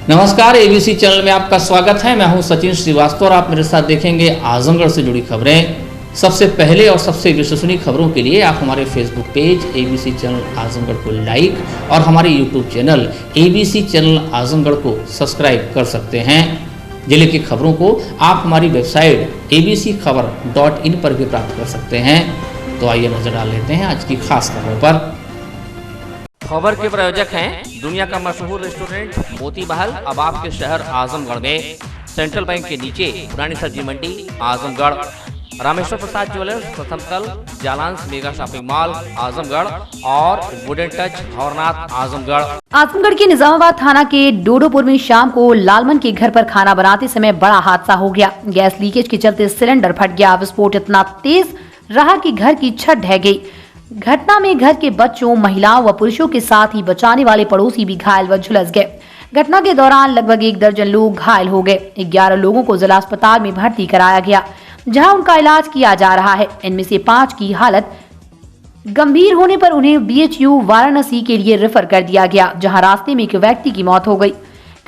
नमस्कार, ABC channel में आपका स्वागत है। मैं हूं सचिन श्रीवास्तव और आप मेरे साथ देखेंगे आजमगढ़ से जुड़ी खबरें। सबसे पहले और सबसे विश्वसनीय खबरों के लिए आप हमारे Facebook page ABC channel Azamgarh को लाइक और हमारे YouTube channel ABC channel Azamgarh को सब्सक्राइब कर सकते हैं। जिले की खबरों को आप हमारी वेबसाइट abcखबर.in पर भी प्राप्त कर सकते हैं। तो आइए नजर डाल लेते हैं आज की खास खबरों पर। खबर के प्रायोजक हैं दुनिया का मशहूर रेस्टोरेंट मोती महल, अब आपके शहर आजमगढ़ में। सेंट्रल बैंक के नीचे पुरानी सब्जी मंडी आजमगढ़। रामेश्वर प्रसाद ज्वेलर्स, प्रथम तल, Jalans mega shopping mall Azamgarh और वुडन टच भवरनाथ आजमगढ़। आजमगढ़ के निजामाबाद थाना के डोडोपुर में शाम को लालमन के घर पर खाना बनाते समय बड़ा हादसा हो गया। गैस लीकेज के चलते सिलेंडर फट गया। विस्फोट इतना तेज रहा कि घर की छत ढह गई। घटना में घर के बच्चों, महिलाओं व पुरुषों के साथ ही बचाने वाले पड़ोसी भी घायल व झुलस गए। घटना के दौरान लगभग 1 दर्जन लोग घायल हो गए। 11 लोगों को जिला अस्पताल में भर्ती कराया गया, जहां उनका इलाज किया जा रहा है। इनमें से 5 की हालत गंभीर होने पर उन्हें बीएचयू वाराणसी के लिए रेफर कर दिया गया, जहां रास्ते में एक व्यक्ति की मौत हो गई।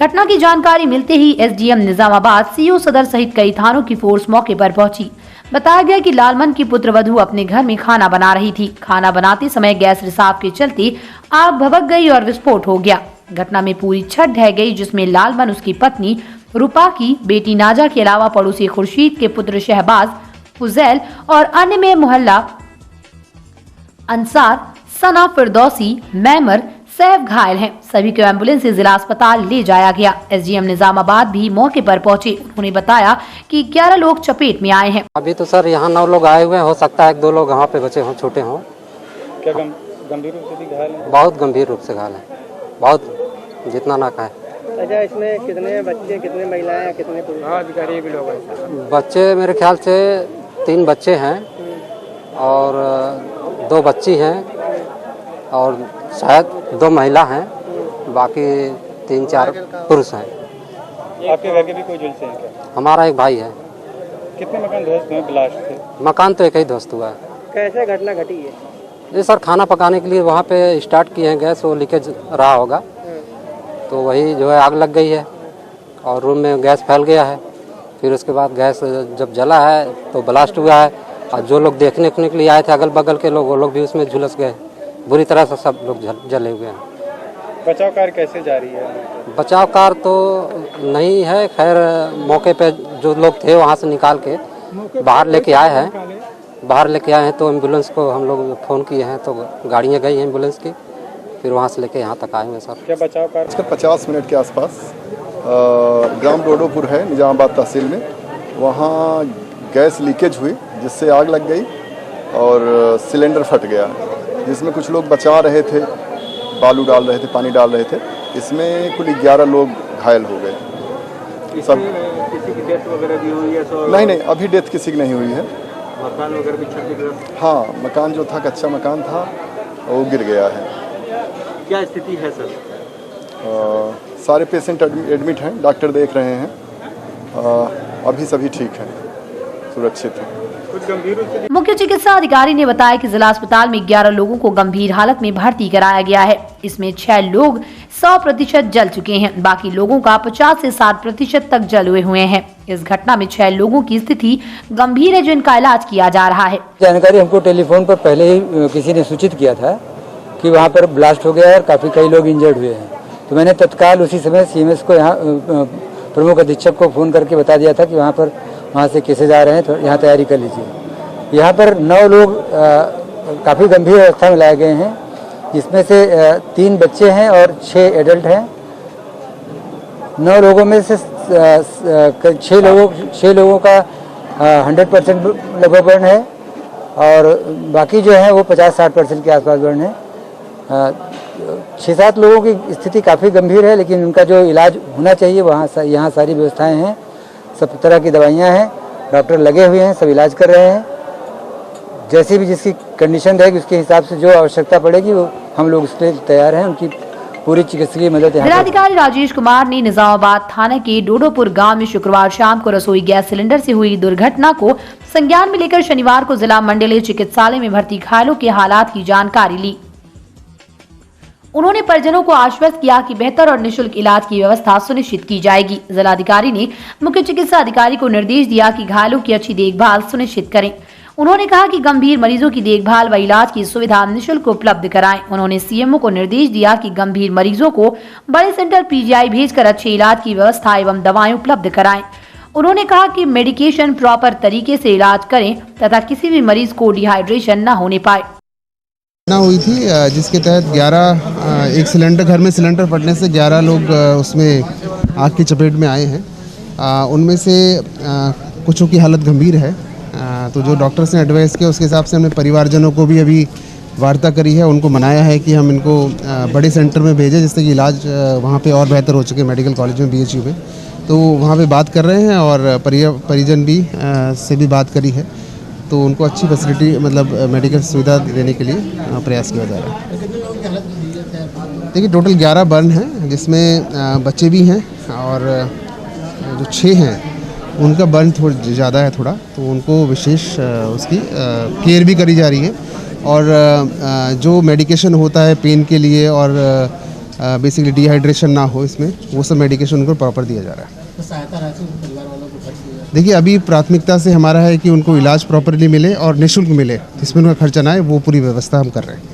घटना की जानकारी मिलते ही एसडीएम निजामाबाद, सीओ सदर सहित कई थानों की फोर्स मौके पर पहुंची। बताया गया कि लालमन की पुत्रवधू अपने घर में खाना बना रही थी। खाना बनाते समय गैस रिसाव के चलते आग भभक गई और विस्फोट हो गया। घटना में पूरी छत ढह गई, जिसमें लालमन, उसकी पत्नी रूपा की बेटी नाजा के अलावा पड़ोसी खुर्शीद के पुत्र शहबाज, फुजैल और अन्य में मोहल्ला अंसार, सना, फिरदौसी, मैमर, सैफ घायल हैं। सभी को एम्बुलेंस से जिला अस्पताल ले जाया गया। एसडीएम निजामाबाद भी मौके पर पहुंचे। उन्होंने बताया कि 11 लोग चपेट में आए हैं। अभी तो सर यहाँ 9 लोग आए हुए हैं, हो सकता है 1-2 लोग वहाँ पे बचे हों, छोटे हों। क्या गंभीर रूप से घायल हैं? बहुत गंभीर रूप से घायल है, बहुत, जितना ना कहे। अच्छा, इसमें कितने बच्चे, कितने महिलाएं, कितने अधिकारी भी लोग हैं? बच्चे मेरे ख्याल से 3 बच्चे हैं और 2 बच्ची हैं और शायद 2 महिला हैं, बाकी 3-4 पुरुष हैं। आपके घर के भी कोई झुलसे हैं क्या? हमारा एक भाई है। कितने मकान ध्वस्त हुए ब्लास्ट से? मकान तो एक ही ध्वस्त हुआ है। कैसे घटना घटी है? ये सर खाना पकाने के लिए वहाँ पे स्टार्ट किए हैं गैस, वो लीकेज रहा होगा, तो वही जो है आग लग गई है और रूम में गैस फैल गया है। फिर उसके बाद गैस जब जला है तो ब्लास्ट हुआ है और जो लोग देखने के लिए आए थे अगल बगल के लोग, वो लोग भी उसमें झुलस गए। बुरी तरह से सब लोग जले हुए हैं। बचाव कार्य कैसे जारी है? बचाव कार्य तो नहीं है, खैर मौके पे जो लोग थे वहाँ से निकाल के बाहर लेके आए हैं। तो एम्बुलेंस को हम लोग फ़ोन किए हैं तो गाड़ियाँ गई हैं एम्बुलेंस की, फिर वहाँ से लेके यहाँ तक आए हैं सर। क्या बचाव कार्य? इसका 50 मिनट के आसपास ग्राम डोडोपुर है निजामाबाद तहसील में, वहाँ गैस लीकेज हुई जिससे आग लग गई और सिलेंडर फट गया, जिसमें कुछ लोग बचा रहे थे, बालू डाल रहे थे, पानी डाल रहे थे। इसमें कुल 11 लोग घायल हो गए। सब किसी की डेथ वगैरह भी हुई है? नहीं, अभी डेथ किसी की नहीं हुई है। मकान वगैरह भी क्षतिग्रस्त? हाँ, मकान जो था कच्चा मकान था वो गिर गया है। क्या स्थिति है सर? सारे पेशेंट एडमिट हैं, डॉक्टर देख रहे हैं। अभी सभी ठीक हैं, सुरक्षित हैं। मुख्य चिकित्सा अधिकारी ने बताया कि जिला अस्पताल में 11 लोगों को गंभीर हालत में भर्ती कराया गया है। इसमें 6 लोग 100% जल चुके हैं, बाकी लोगों का 50 से 60% तक जले हुए हैं। इस घटना में 6 लोगों की स्थिति गंभीर है, जिनका इलाज किया जा रहा है। जानकारी हमको टेलीफोन पर पहले ही किसी ने सूचित किया था कि वहाँ पर ब्लास्ट हो गया है और काफी कई लोग इंजर्ड हुए हैं, तो मैंने तत्काल उसी समय सीएमएस को यहाँ प्रमुख अधीक्षक को फोन करके बता दिया था कि वहाँ से केसेज आ रहे हैं, तो यहाँ तैयारी कर लीजिए। यहाँ पर 9 लोग काफ़ी गंभीर अवस्था में लाए गए हैं, जिसमें से 3 बच्चे हैं और 6 एडल्ट हैं। 9 लोगों में से 6 लोगों का 100% लगभग बर्न है और बाकी जो है वो 50-60% के आसपास बर्न है। 6-7 लोगों की स्थिति काफ़ी गंभीर है, लेकिन उनका जो इलाज होना चाहिए यहाँ सारी व्यवस्थाएं हैं, सब तरह की दवाइयाँ हैं, डॉक्टर लगे हुए हैं, सब इलाज कर रहे हैं। जैसी भी जिसकी कंडीशन रहेगी उसके हिसाब से जो आवश्यकता पड़ेगी वो हम लोग उसके लिए तैयार हैं, उनकी पूरी चिकित्सकीय मदद। जिलाधिकारी राजेश कुमार ने निजामाबाद थाना के डोडोपुर गांव में शुक्रवार शाम को रसोई गैस सिलेंडर से हुई दुर्घटना को संज्ञान में लेकर शनिवार को जिला मंडलीय चिकित्सालय में भर्ती घायलों के हालात की जानकारी ली। उन्होंने परिजनों को आश्वस्त किया कि बेहतर और निःशुल्क इलाज की व्यवस्था सुनिश्चित की जाएगी। जिलाधिकारी ने मुख्य चिकित्सा अधिकारी को निर्देश दिया कि घायलों की अच्छी देखभाल सुनिश्चित करें। उन्होंने कहा कि गंभीर मरीजों की देखभाल व इलाज की सुविधा निःशुल्क उपलब्ध कराएं। उन्होंने सीएमओ को निर्देश दिया कि गंभीर मरीजों को बड़े सेंटर पीजीआई भेजकर अच्छे इलाज की व्यवस्था एवं दवाएं उपलब्ध कराएं। उन्होंने कहा कि मेडिकेशन प्रॉपर तरीके से इलाज करें तथा किसी भी मरीज को डिहाइड्रेशन न होने पाए। घटना हुई थी जिसके तहत एक सिलेंडर, घर में सिलेंडर फटने से 11 लोग उसमें आग की चपेट में आए हैं। उनमें से कुछों की हालत गंभीर है। तो जो डॉक्टर्स ने एडवाइस किया उसके हिसाब से हमने परिवारजनों को भी अभी वार्ता करी है, उनको मनाया है कि हम इनको बड़े सेंटर में भेजें जिससे कि इलाज वहाँ पे और बेहतर हो सके, मेडिकल कॉलेज में, बीएचयू में। तो वहाँ पे बात कर रहे हैं और परिजन भी से भी बात करी है, तो उनको अच्छी फैसिलिटी मतलब मेडिकल सुविधा देने के लिए प्रयास किया जा रहा है। देखिए टोटल 11 बर्न हैं जिसमें बच्चे भी हैं और जो 6 हैं उनका बर्न थोड़ा ज़्यादा है थोड़ा, तो उनको विशेष उसकी केयर भी करी जा रही है और जो मेडिकेशन होता है पेन के लिए और बेसिकली डिहाइड्रेशन ना हो इसमें, वो सब मेडिकेशन उनको प्रॉपर दिया जा रहा है। तो सहायता राशि परिवार वालों को खर्च किया? देखिए अभी प्राथमिकता से हमारा है कि उनको इलाज प्रॉपरली मिले और निःशुल्क मिले, जिसमें उनका खर्चा ना आए, वो पूरी व्यवस्था हम कर रहे हैं।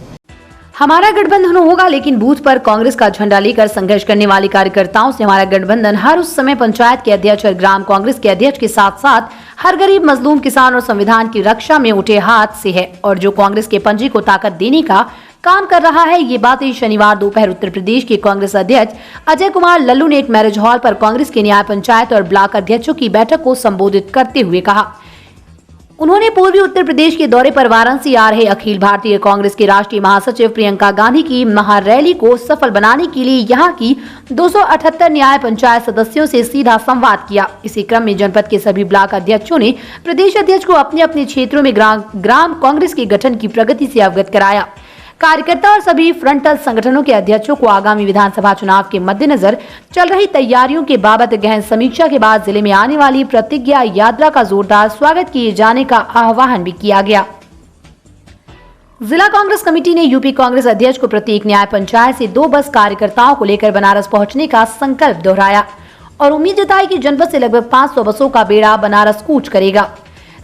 हमारा गठबंधन होगा, लेकिन बूथ पर कांग्रेस का झंडा लेकर संघर्ष करने वाले कार्यकर्ताओं से हमारा गठबंधन हर उस समय पंचायत के अध्यक्ष और ग्राम कांग्रेस के अध्यक्ष के साथ साथ हर गरीब, मजलूम, किसान और संविधान की रक्षा में उठे हाथ से है और जो कांग्रेस के पंजे को ताकत देने का काम कर रहा है। ये बातें शनिवार दोपहर उत्तर प्रदेश के कांग्रेस अध्यक्ष अजय कुमार लल्लू ने एक मैरिज हॉल पर कांग्रेस के न्याय पंचायत और ब्लॉक अध्यक्षों की बैठक को संबोधित करते हुए कहा। उन्होंने पूर्वी उत्तर प्रदेश के दौरे पर वाराणसी आ रहे अखिल भारतीय कांग्रेस के राष्ट्रीय महासचिव प्रियंका गांधी की महारैली को सफल बनाने के लिए यहां की 278 न्याय पंचायत सदस्यों से सीधा संवाद किया। इसी क्रम में जनपद के सभी ब्लॉक अध्यक्षों ने प्रदेश अध्यक्ष को अपने अपने क्षेत्रों में ग्राम कांग्रेस के गठन की प्रगति से अवगत कराया। कार्यकर्ता और सभी फ्रंटल संगठनों के अध्यक्षों को आगामी विधानसभा चुनाव के मद्देनजर चल रही तैयारियों के बाबत गहन समीक्षा के बाद जिले में आने वाली प्रतिज्ञा यात्रा का जोरदार स्वागत किए जाने का आह्वान भी किया गया। जिला कांग्रेस कमेटी ने यूपी कांग्रेस अध्यक्ष को प्रत्येक न्याय पंचायत से 2 बस कार्यकर्ताओं को लेकर बनारस पहुंचने का संकल्प दोहराया और उम्मीद जताई कि जनपद से लगभग 500 बसों का बेड़ा बनारस कूच करेगा।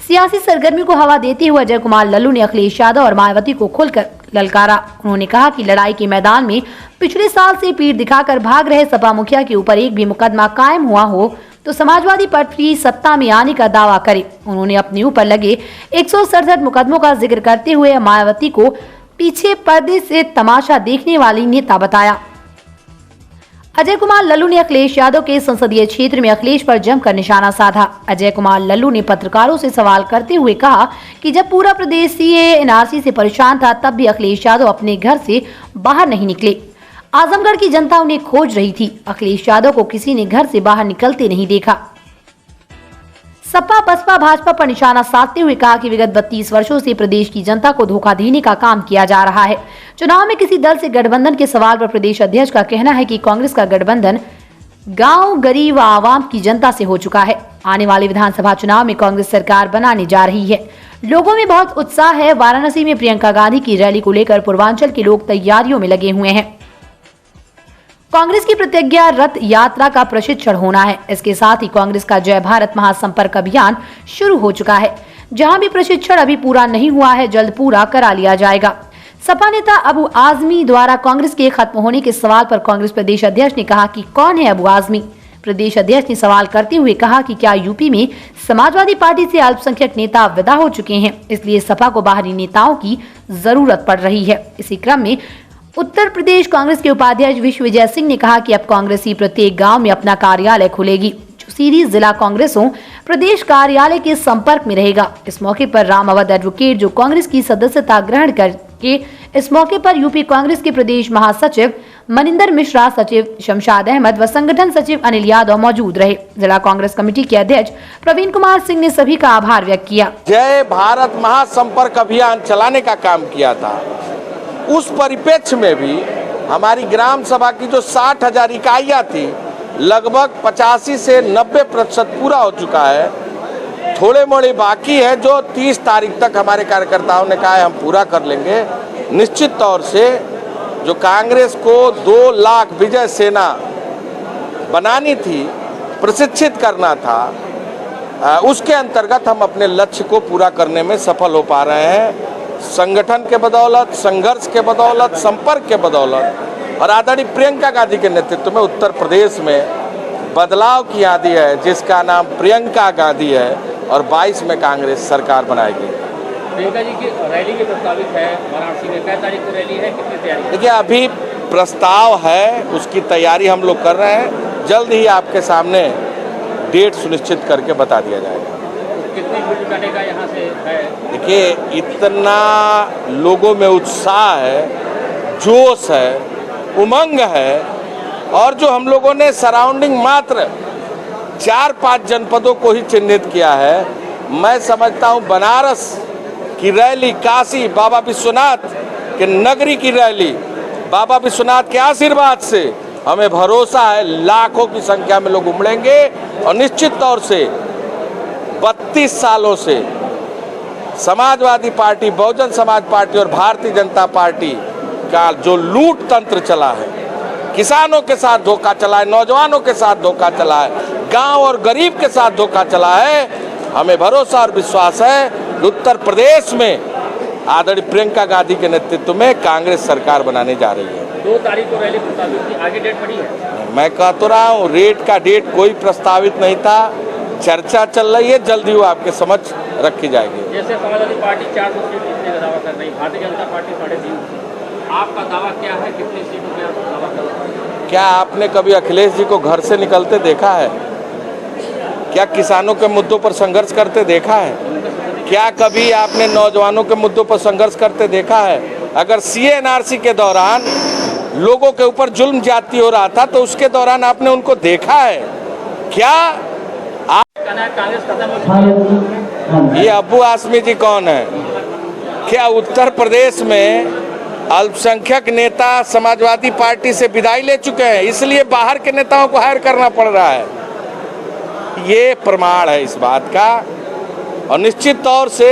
सियासी सरगर्मी को हवा देते हुए अजय कुमार लल्लू ने अखिलेश यादव और मायावती को खुलकर ललकारा। उन्होंने कहा कि लड़ाई के मैदान में पिछले साल से पीठ दिखाकर भाग रहे सपा मुखिया के ऊपर एक भी मुकदमा कायम हुआ हो तो समाजवादी पार्टी सत्ता में आने का दावा करे। उन्होंने अपने ऊपर लगे 167 मुकदमों का जिक्र करते हुए मायावती को पीछे पर्दे से तमाशा देखने वाली नेता बताया। अजय कुमार लल्लू ने अखिलेश यादव के संसदीय क्षेत्र में अखिलेश पर जमकर निशाना साधा। अजय कुमार लल्लू ने पत्रकारों से सवाल करते हुए कहा कि जब पूरा प्रदेश सीएए एनआरसी से परेशान था तब भी अखिलेश यादव अपने घर से बाहर नहीं निकले। आजमगढ़ की जनता उन्हें खोज रही थी। अखिलेश यादव को किसी ने घर से बाहर निकलते नहीं देखा। सपा, बसपा, भाजपा पर निशाना साधते हुए कहा कि विगत 32 वर्षों से प्रदेश की जनता को धोखा देने का काम किया जा रहा है। चुनाव में किसी दल से गठबंधन के सवाल पर प्रदेश अध्यक्ष का कहना है कि कांग्रेस का गठबंधन गांव, गरीब व आवाम की जनता से हो चुका है। आने वाले विधानसभा चुनाव में कांग्रेस सरकार बनाने जा रही है। लोगों में बहुत उत्साह है। वाराणसी में प्रियंका गांधी की रैली को लेकर पूर्वांचल के लोग तैयारियों में लगे हुए हैं। कांग्रेस की प्रतिज्ञा रथ यात्रा का प्रशिक्षण होना है। इसके साथ ही कांग्रेस का जय भारत महासंपर्क अभियान शुरू हो चुका है। जहां भी प्रशिक्षण अभी पूरा नहीं हुआ है, जल्द पूरा करा लिया जाएगा। सपा नेता अबू आजमी द्वारा कांग्रेस के खत्म होने के सवाल पर कांग्रेस प्रदेश अध्यक्ष ने कहा कि कौन है अबू आजमी। प्रदेश अध्यक्ष ने सवाल करते हुए कहा कि क्या यूपी में समाजवादी पार्टी से अल्पसंख्यक नेता विदा हो चुके हैं, इसलिए सपा को बाहरी नेताओं की जरूरत पड़ रही है। इसी क्रम में उत्तर प्रदेश कांग्रेस के उपाध्यक्ष विश्वविजय सिंह ने कहा कि अब कांग्रेस ही प्रत्येक गांव में अपना कार्यालय खोलेगी, जो सीधी जिला कांग्रेसों प्रदेश कार्यालय के संपर्क में रहेगा। इस मौके पर राम अवध एडवोकेट, जो कांग्रेस की सदस्यता ग्रहण करके इस मौके पर यूपी कांग्रेस के प्रदेश महासचिव मनिंदर मिश्रा, सचिव शमशाद अहमद व संगठन सचिव अनिल यादव मौजूद रहे। जिला कांग्रेस कमेटी के अध्यक्ष प्रवीण कुमार सिंह ने सभी का आभार व्यक्त किया। जय भारत महासंपर्क अभियान चलाने का काम किया था। उस परिप्रेक्ष्य में भी हमारी ग्राम सभा की जो 60,000 इकाइयाँ थी, लगभग 85 से 90% पूरा हो चुका है। थोड़े मोड़े बाकी है जो 30 तारीख तक हमारे कार्यकर्ताओं ने कहा है हम पूरा कर लेंगे। निश्चित तौर से जो कांग्रेस को 2 लाख विजय सेना बनानी थी, प्रशिक्षित करना था, उसके अंतर्गत हम अपने लक्ष्य को पूरा करने में सफल हो पा रहे हैं। संगठन के बदौलत, संघर्ष के बदौलत, संपर्क के बदौलत और आदरणीय प्रियंका गांधी के नेतृत्व में उत्तर प्रदेश में बदलाव की आंधी है, जिसका नाम प्रियंका गांधी है और 22 में कांग्रेस सरकार बनाएगी। प्रियंका जी की रैली की प्रस्तावित है वाराणसी में, कै तारीख को रैली है, कितनी तैयारी? देखिए, अभी प्रस्ताव है, उसकी तैयारी हम लोग कर रहे हैं। जल्द ही आपके सामने डेट सुनिश्चित करके बता दिया जाएगा। कितनी भीड़ जुटाने का यहाँ से है? देखिए, इतना लोगों में उत्साह है, जोश है, उमंग है, और जो हम लोगों ने सराउंडिंग मात्र 4-5 जनपदों को ही चिन्हित किया है, मैं समझता हूँ बनारस की रैली, काशी बाबा विश्वनाथ के नगरी की रैली, बाबा विश्वनाथ के आशीर्वाद से हमें भरोसा है लाखों की संख्या में लोग उमड़ेंगे और निश्चित तौर से 32 सालों से समाजवादी पार्टी, बहुजन समाज पार्टी और भारतीय जनता पार्टी का जो लूट तंत्र चला है, किसानों के साथ धोखा चला है, नौजवानों के साथ धोखा चला है, गांव और गरीब के साथ धोखा चला है, हमें भरोसा और विश्वास है कि उत्तर प्रदेश में आदरणीय प्रियंका गांधी के नेतृत्व में कांग्रेस सरकार बनाने जा रही है। 2 तारीख को रैली प्रस्तावित थी, आगे डेट पड़ी है? मैं कह तो रहा हूँ, रेट का डेट कोई प्रस्तावित नहीं था, चर्चा चल रही है, जल्दी वो आपके समझ रखी जाएगी। जैसे समाजवादी पार्टी 400 सीट जीतने का दावा कर रही, भारतीय जनता पार्टी 3.5, आपका दावा क्या है, कितनी सीटों पे आप दावा कर रहे हैं? क्या आपने कभी अखिलेश जी को घर से निकलते देखा है? क्या किसानों के मुद्दों पर संघर्ष करते देखा है? क्या कभी आपने नौजवानों के मुद्दों पर संघर्ष करते देखा है? अगर CA/NRC के दौरान लोगों के ऊपर जुल्म ज्यादती हो रहा था तो उसके दौरान आपने उनको देखा है? क्या कांग्रेस खत्म हो? ये अब्बू आसमी जी कौन है? क्या उत्तर प्रदेश में अल्पसंख्यक नेता समाजवादी पार्टी से विदाई ले चुके हैं, इसलिए बाहर के नेताओं को हायर करना पड़ रहा है? ये प्रमाण है इस बात का। और निश्चित तौर से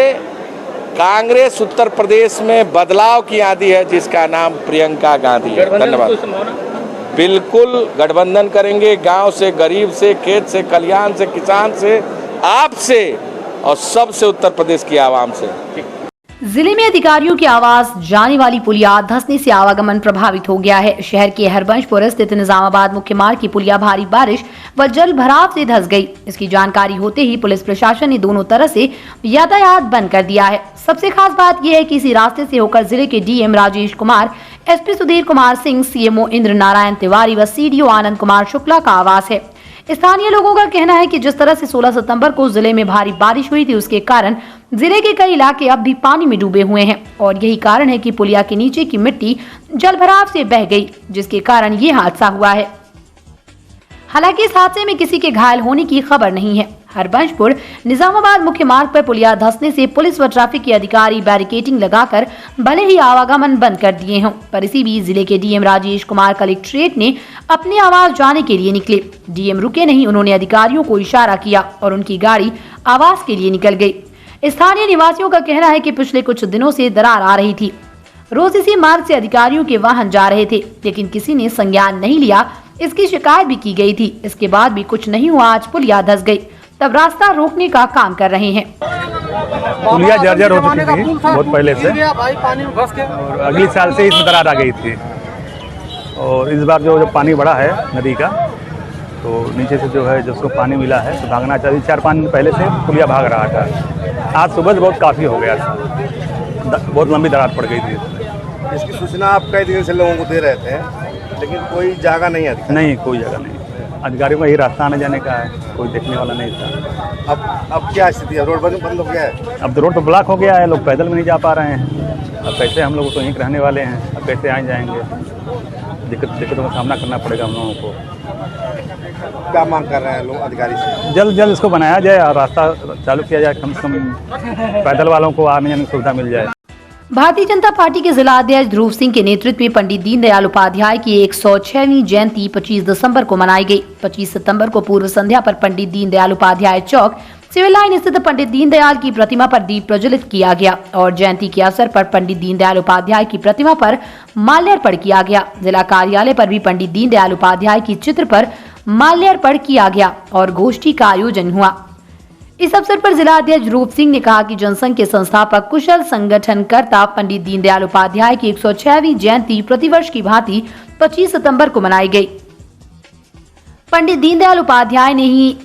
कांग्रेस उत्तर प्रदेश में बदलाव की आंधी है, जिसका नाम प्रियंका गांधी है। धन्यवाद। बिल्कुल गठबंधन करेंगे, गांव से, गरीब से, खेत से, कल्याण से, किसान से, आपसे और सबसे, उत्तर प्रदेश की आवाम से। जिले में अधिकारियों की आवाज जाने वाली पुलिया धंसने से आवागमन प्रभावित हो गया है। शहर के हरबंशपुर स्थित निजामाबाद मुख्य मार्ग की पुलिया भारी बारिश व जल भराव से धंस गई। इसकी जानकारी होते ही पुलिस प्रशासन ने दोनों तरफ से यातायात बंद कर दिया है। सबसे खास बात यह है कि इसी रास्ते से होकर जिले के DM Rajesh Kumar, SP Sudhir Kumar Singh, CMO Indra Narayan Tiwari व CDO आनंद कुमार शुक्ला का आवास है। स्थानीय लोगों का कहना है कि जिस तरह से 16 सितंबर को जिले में भारी बारिश हुई थी, उसके कारण जिले के कई इलाके अब भी पानी में डूबे हुए हैं और यही कारण है कि पुलिया के नीचे की मिट्टी जलभराव से बह गई, जिसके कारण ये हादसा हुआ है। हालांकि इस हादसे में किसी के घायल होने की खबर नहीं है। हरबंशपुर निजामाबाद मुख्य मार्ग पर पुलिया धंसने से पुलिस व ट्रैफिक के अधिकारी बैरिकेडिंग लगाकर भले ही आवागमन बंद कर दिए हों, पर इसी बीच जिले के DM राजेश कुमार कलेक्ट्रेट ने अपने आवास जाने के लिए निकले। DM रुके नहीं, उन्होंने अधिकारियों को इशारा किया और उनकी गाड़ी आवास के लिए निकल गई। स्थानीय निवासियों का कहना है कि पिछले कुछ दिनों से दरार आ रही थी, रोज इसी मार्ग से अधिकारियों के वाहन जा रहे थे, लेकिन किसी ने संज्ञान नहीं लिया। इसकी शिकायत भी की गई थी, इसके बाद भी कुछ नहीं हुआ। आज पुलिया धंस गई, तब रास्ता रोकने का काम कर रहे हैं। पुलिया जर्जर हो चुकी थी बहुत पहले से, और अगले साल से इसमें दरार आ गई थी। और इस बार जो पानी बढ़ा है नदी का, तो नीचे से जो है जिसको पानी मिला है तो भागना चाहिए। 4-5 दिन पहले से पुलिया भाग रहा था, आज सुबह से बहुत काफ़ी हो गया था, बहुत लंबी दरार पड़ गई थी। इसकी सूचना आप कई दिन से लोगों को दे रहे थे, लेकिन कोई जगह नहीं है? नहीं, कोई जगह नहीं। अधिकारियों का यही रास्ता आने जाने का है, कोई देखने वाला नहीं था। अब क्या स्थिति है? रोड बंद हो गया है? अब तो रोड तो ब्लॉक हो गया है, लोग पैदल में नहीं जा पा रहे हैं। अब कैसे, हम लोग तो यहीं रहने वाले हैं, अब कैसे आए जाएंगे? दिक्कतों का सामना करना पड़ेगा हम लोगों को। क्या मांग कर रहे हैं लोग अधिकारी से? जल्द जल्द इसको बनाया जाए और रास्ता चालू किया जाए, कम से कम पैदल वालों को आने जाने की सुविधा मिल जाए। भारतीय जनता पार्टी के जिला अध्यक्ष ध्रुव सिंह के नेतृत्व में पंडित दीनदयाल उपाध्याय की 106वीं जयंती 25 दिसंबर को मनाई गई। 25 सितंबर को पूर्व संध्या पर पंडित दीनदयाल उपाध्याय चौक, सिविल लाइन स्थित पंडित दीनदयाल की प्रतिमा पर दीप प्रज्वलित किया गया और जयंती के अवसर पर पंडित दीनदयाल उपाध्याय की प्रतिमा पर माल्यार्पण किया गया। जिला कार्यालय पर भी पंडित दीनदयाल उपाध्याय की चित्र पर माल्यार्पण किया गया और गोष्ठी का आयोजन हुआ। इस अवसर पर जिला अध्यक्ष रूप सिंह ने कहा कि जनसंघ के संस्थापक कुशल संगठनकर्ता पंडित दीनदयाल उपाध्याय की 106वीं जयंती प्रतिवर्ष की भांति 25 सितंबर को मनाई गई। पंडित दीनदयाल उपाध्याय ने ही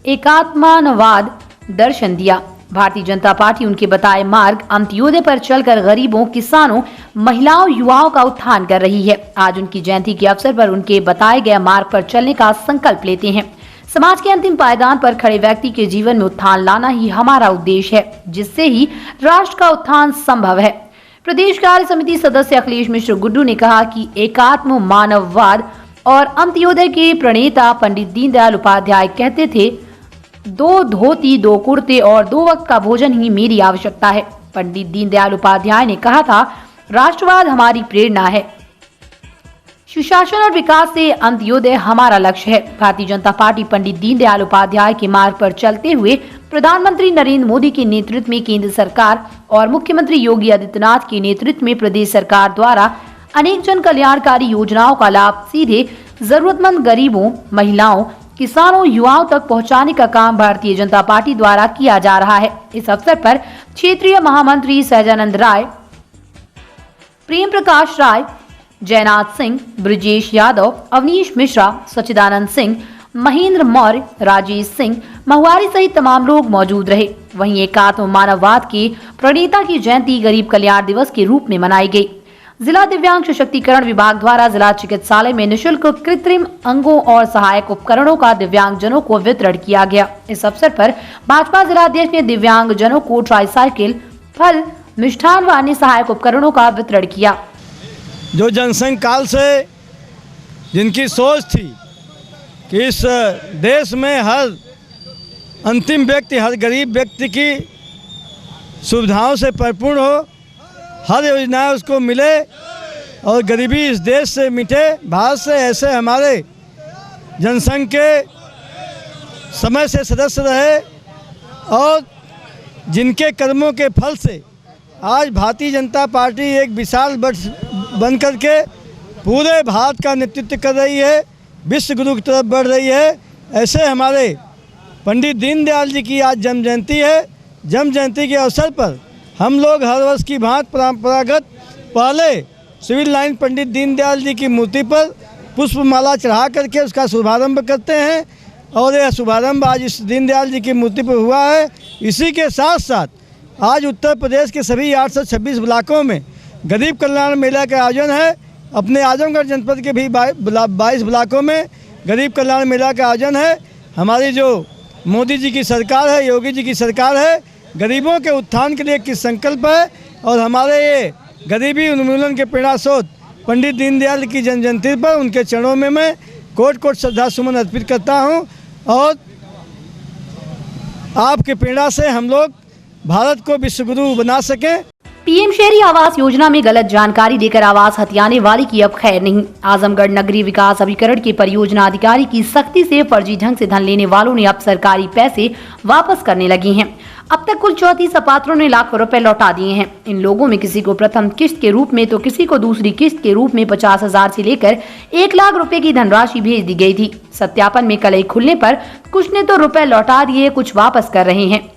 एकात्मवाद दर्शन दिया। भारतीय जनता पार्टी उनके बताए मार्ग अंत्योदय पर चलकर गरीबों, किसानों, महिलाओं, युवाओं का उत्थान कर रही है। आज उनकी जयंती के अवसर पर उनके बताए गए मार्ग पर चलने का संकल्प लेते हैं। समाज के अंतिम पायदान पर खड़े व्यक्ति के जीवन में उत्थान लाना ही हमारा उद्देश्य है, जिससे ही राष्ट्र का उत्थान संभव है। प्रदेश कार्य समिति सदस्य अखिलेश मिश्र गुड्डू ने कहा कि एकात्म मानववाद और अंत्योदय के प्रणेता पंडित दीनदयाल उपाध्याय कहते थे, 2 धोती, 2 कुर्ते और 2 वक्त का भोजन ही मेरी आवश्यकता है। पंडित दीनदयाल उपाध्याय ने कहा था, राष्ट्रवाद हमारी प्रेरणा है, सुशासन और विकास से अंत्योदय हमारा लक्ष्य है। भारतीय जनता पार्टी पंडित दीनदयाल उपाध्याय के मार्ग पर चलते हुए प्रधानमंत्री नरेंद्र मोदी के नेतृत्व में केंद्र सरकार और मुख्यमंत्री योगी आदित्यनाथ के नेतृत्व में प्रदेश सरकार द्वारा अनेक जन कल्याणकारी योजनाओं का लाभ सीधे जरूरतमंद गरीबों, महिलाओं, किसानों, युवाओं तक पहुंचाने का काम भारतीय जनता पार्टी द्वारा किया जा रहा है। इस अवसर पर क्षेत्रीय महामंत्री सहजानंद राय, प्रेम प्रकाश राय, जयनाथ सिंह, ब्रजेश यादव, अवनीश मिश्रा, सचिदानंद सिंह, महेंद्र मौर्य, राजेश सिंह, महुआरी सहित तमाम लोग मौजूद रहे। वहीं एकात्म मानववाद के प्रणेता की जयंती गरीब कल्याण दिवस के रूप में मनाई गई। जिला दिव्यांग सशक्तिकरण विभाग द्वारा जिला चिकित्सालय में निःशुल्क कृत्रिम अंगों और सहायक उपकरणों का दिव्यांगजनों को वितरण किया गया। इस अवसर पर भाजपा जिला अध्यक्ष ने दिव्यांगजनों को ट्राईसाइकिल, फल, मिष्ठान व अन्य सहायक उपकरणों का वितरण किया। जो जनसंघ काल से जिनकी सोच थी कि इस देश में हर अंतिम व्यक्ति, हर गरीब व्यक्ति की सुविधाओं से परिपूर्ण हो, हर योजनाएं उसको मिले और गरीबी इस देश से मिटे, भारत से, ऐसे हमारे जनसंघ के समय से सदस्य रहे और जिनके कर्मों के फल से आज भारतीय जनता पार्टी एक विशाल बन करके पूरे भारत का नेतृत्व कर रही है, विश्व गुरु की तरफ बढ़ रही है। ऐसे हमारे पंडित दीनदयाल जी की आज जन्म जयंती है। जन्म जयंती के अवसर पर हम लोग हर वर्ष की भांति परंपरागत पहले सिविल लाइन पंडित दीनदयाल जी की मूर्ति पर पुष्पमाला चढ़ा करके उसका शुभारंभ करते हैं और यह शुभारंभ आज इस दीनदयाल जी की मूर्ति पर हुआ है। इसी के साथ साथ आज उत्तर प्रदेश के सभी 826 ब्लॉकों में गरीब कल्याण मेला का आयोजन है। अपने आजमगढ़ जनपद के भी 22 ब्लॉकों में गरीब कल्याण मेला का आयोजन है। हमारी जो मोदी जी की सरकार है, योगी जी की सरकार है, गरीबों के उत्थान के लिए किस संकल्प है और हमारे ये गरीबी उन्मूलन के प्रेरणास्रोत पंडित दीनदयाल की जन्म जयंती पर उनके चरणों में मैं कोट कोट श्रद्धा सुमन अर्पित करता हूँ और आपके प्रेरणा से हम लोग भारत को विश्वगुरु बना सकें। पीएम शहरी आवास योजना में गलत जानकारी देकर आवास हथियाने वाले की अब खैर नहीं। आजमगढ़ नगरीय विकास अभिकरण के परियोजना अधिकारी की सख्ती से फर्जी ढंग से धन लेने वालों ने अब सरकारी पैसे वापस करने लगे हैं। अब तक कुल 34 अपात्रों ने लाखों रुपए लौटा दिए हैं। इन लोगों में किसी को प्रथम किस्त के रूप में तो किसी को दूसरी किस्त के रूप में 50,000 से लेकर 1 लाख रुपए की धनराशि भेज दी गई थी। सत्यापन में कलई खुलने पर कुछ ने तो रुपए लौटा दिए, कुछ वापस कर रहे हैं।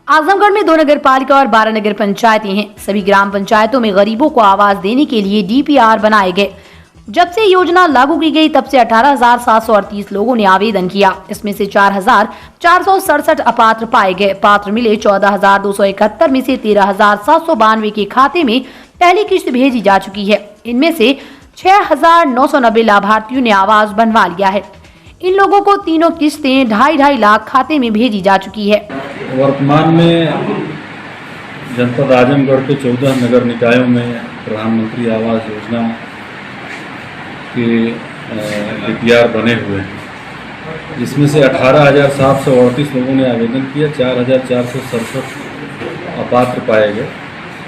आजमगढ़ में 2 नगर पालिका और 12 नगर पंचायतें हैं। सभी ग्राम पंचायतों में गरीबों को आवास देने के लिए डीपीआर बनाए गए। जब से योजना लागू की गई तब से 18,738 लोगों ने आवेदन किया। इसमें से 4,467 अपात्र पाए गए। पात्र मिले 14,271 में से 13,792 के खाते में पहली किस्त भेजी जा चुकी है। इनमें से 6,990 लाभार्थियों ने आवास बनवा लिया है। इन लोगों को तीनों किस्तें 2.5 लाख खाते में भेजी जा चुकी है। वर्तमान में जनपद आजमगढ़ के 14 नगर निकायों में प्रधानमंत्री आवास योजना के डीपीआर बने हुए हैं, जिसमें से 18,738 लोगों ने आवेदन किया, 4,467 अपात्र पाए गए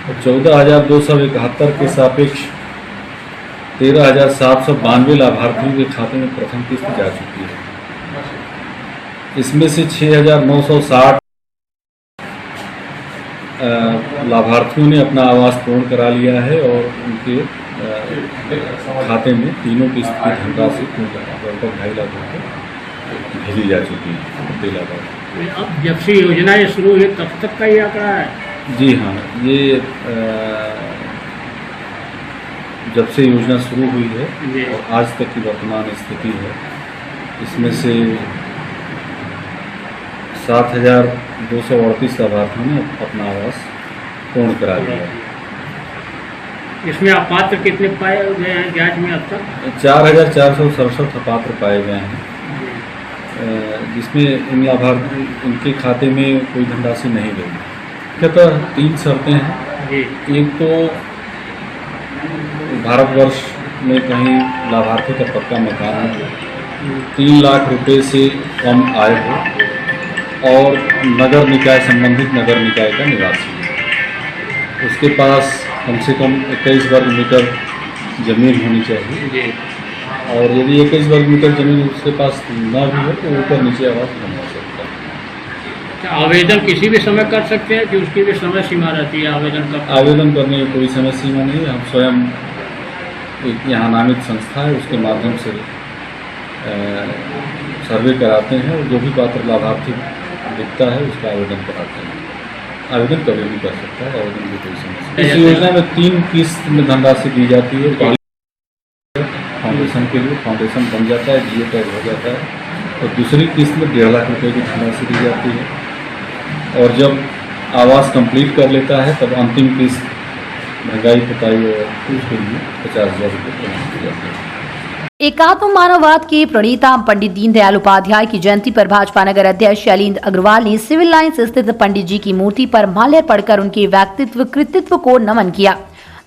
और 14,271 के सापेक्ष 13,792 लाभार्थियों के खाते में प्रथम किस्त जा चुकी है। इसमें से 6,960 लाभार्थियों ने अपना आवास पूर्ण करा लिया है और उनके खाते में तीनों किस्त की धनराशि लगभग 2.5 लाख रुपये भेजी जा चुकी है प्रति लाभार्थी। अब जब से योजना ये शुरू हुई तब तक का ये आंकड़ा है? जी हाँ, ये जब से योजना शुरू हुई है और आज तक की वर्तमान स्थिति है, इसमें से 7,238 लाभार्थियों ने अपना आवास पूर्ण करा लिया है। इसमें अपात्र कितने पाए गए हैं जांच में अब तक? 4,467 अपात्र पाए गए हैं, जिसमें इन लाभार्थी इनके खाते में कोई धनराशि नहीं गई। मुख्यतः 3 शर्तें हैं। एक तो भारतवर्ष में कहीं लाभार्थी का पक्का मकान हो, 3 लाख रुपए से कम आय हो और नगर निकाय संबंधित नगर निकाय का निवासी हो। उसके पास कम से कम 21 वर्ग मीटर ज़मीन होनी चाहिए और यदि 21 वर्ग मीटर ज़मीन उसके पास ना भी हो तो ऊपर नीचे आवास बना सकता है। आवेदन किसी भी समय कर सकते हैं कि उसकी भी समय सीमा रहती है आवेदन का? आवेदन करने की कोई समय सीमा नहीं है। हम स्वयं एक यहाँ नामित संस्था है, उसके माध्यम से सर्वे कराते हैं और जो भी पात्र लाभार्थी दिखता है उसका आवेदन कराते हैं। आवेदन कभी भी कर सकता है, आवेदन की कोई समस्या। इस योजना में 3 किस्त में धनराशि दी जाती है। फाउंडेशन के लिए फाउंडेशन बन जाता है, जियो टैग हो जाता है और दूसरी किस्त में 1.5 लाख रुपये की धनराशि दी जाती है और जब आवास कंप्लीट कर लेता है तब अंतिम किस्त महंगाई पुताई और उसके लिए 50,000 रुपये प्रदान किए जाते हैं। एकात्म मानववाद के प्रणेता पंडित दीनदयाल उपाध्याय की जयंती पर भाजपा नगर अध्यक्ष शैलेंद्र अग्रवाल ने सिविल लाइंस स्थित पंडित जी की मूर्ति पर माल्यार्पण पढ़कर उनके व्यक्तित्व कृतित्व को नमन किया।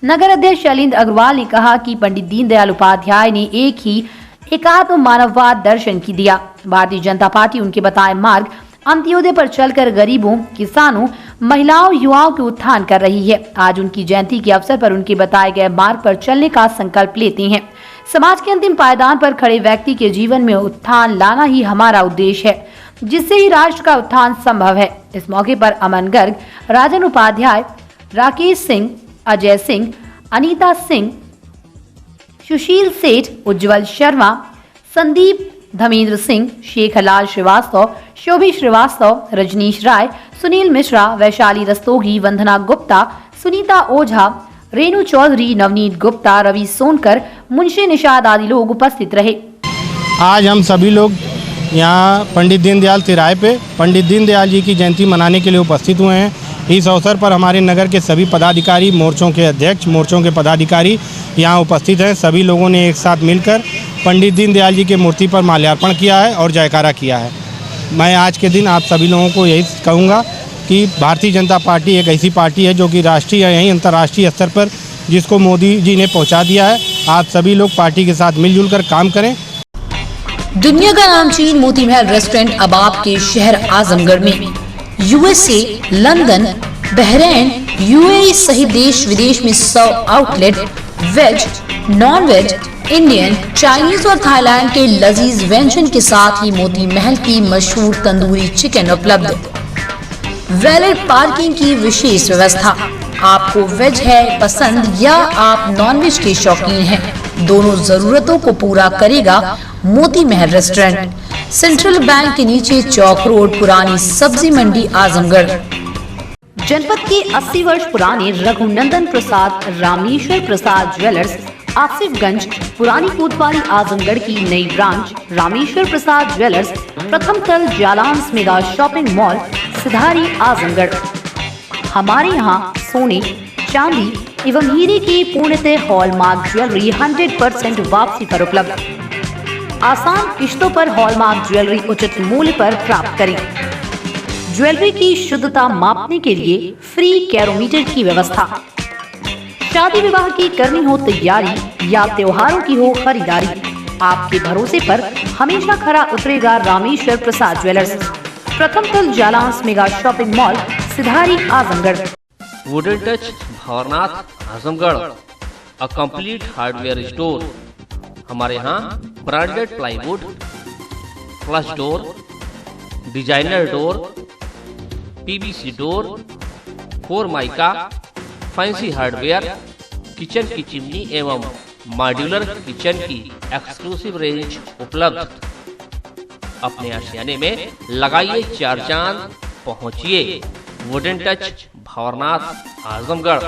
नगर अध्यक्ष शैलेंद्र अग्रवाल ने कहा कि पंडित दीनदयाल उपाध्याय ने एक ही एकात्म मानववाद दर्शन की दिया। भारतीय जनता पार्टी उनके बताए मार्ग अंत्योदय पर चलकर गरीबों, किसानों, महिलाओं, युवाओं के उत्थान कर रही है। आज उनकी जयंती के अवसर पर उनके बताए गए मार्ग पर चलने का संकल्प लेते हैं। समाज के अंतिम पायदान पर खड़े व्यक्ति के जीवन में उत्थान लाना ही हमारा उद्देश्य है, जिससे ही राष्ट्र का उत्थान संभव है। इस मौके पर अमन गर्ग, राजन उपाध्याय, राकेश सिंह, अजय सिंह, अनीता सिंह, सुशील सेठ, उज्जवल शर्मा, संदीप धर्मेंद्र सिंह, शेखरलाल श्रीवास्तव, शोभी श्रीवास्तव, रजनीश राय, सुनील मिश्रा, वैशाली रस्तोगी, वंदना गुप्ता, सुनीता ओझा, रेणु चौधरी, नवनीत गुप्ता, रवि सोनकर, मुंशी निषाद आदि लोग उपस्थित रहे। आज हम सभी लोग यहाँ पंडित दीनदयाल तिराहे पे पंडित दीनदयाल जी की जयंती मनाने के लिए उपस्थित हुए हैं। इस अवसर पर हमारे नगर के सभी पदाधिकारी, मोर्चों के अध्यक्ष, मोर्चों के पदाधिकारी यहाँ उपस्थित हैं। सभी लोगों ने एक साथ मिलकर पंडित दीनदयाल जी की मूर्ति पर माल्यार्पण किया है और जयकारा किया है। मैं आज के दिन आप सभी लोगों को यही कहूँगा कि भारतीय जनता पार्टी एक ऐसी पार्टी है जो कि राष्ट्रीय या यहीं अंतर्राष्ट्रीय स्तर पर जिसको मोदी जी ने पहुंचा दिया है। आप सभी लोग पार्टी के साथ मिलजुल कर काम करें। दुनिया का नामचीन मोती महल रेस्टोरेंट अब आपके शहर आजमगढ़ में यूएसए, लंदन, बहरीन, यूएई सहित देश विदेश में 100 outlet veg, non veg, Indian, Chinese और थाईलैंड के लजीज व्यंजन के साथ ही मोती महल की मशहूर तंदूरी चिकन उपलब्ध। वैलिड पार्किंग की विशेष व्यवस्था। आपको वेज है पसंद या आप नॉन वेज के शौकीन हैं, दोनों जरूरतों को पूरा करेगा Moti Mahal restaurant. Central bank के नीचे चौक रोड, पुरानी सब्जी मंडी, आजमगढ़। जनपद के 80 वर्ष पुराने रघुनंदन प्रसाद रामेश्वर प्रसाद ज्वेलर्स, आसिफगंज, पुरानी कोतवाली, आजमगढ़ की नई ब्रांच रामेश्वर प्रसाद ज्वेलर्स, प्रथम तल Jalans mega shopping mall, Sidhari, Azamgarh. हमारे यहाँ सोने, चांदी एवं हीरे की पूर्णतः हॉलमार्क ज्वेलरी 100% वापसी पर उपलब्ध। आसान किश्तों पर हॉलमार्क ज्वेलरी उचित मूल्य पर प्राप्त करें। ज्वेलरी की शुद्धता मापने के लिए फ्री कैरोमीटर की व्यवस्था। शादी विवाह की करनी हो तैयारी या त्योहारों की हो खरीदारी, आपके भरोसे पर हमेशा खरा उतरेगा रामेश्वर प्रसाद ज्वेलर्स, प्रथम तल Jalans mega shopping mall, Sidhari, Azamgarh. Wooden touch Bhawarnath, Azamgarh, a complete hardware store. हमारे यहाँ branded plywood, flush door, designer door, PVC door, formica, fancy hardware, kitchen की चिमनी एवं मॉड्यूलर किचन की एक्सक्लूसिव रेंज उपलब्ध। अपने आशियाने में लगाइए 4 चांद, पहुंचिए वुडन टच भंवरनाथ आजमगढ़।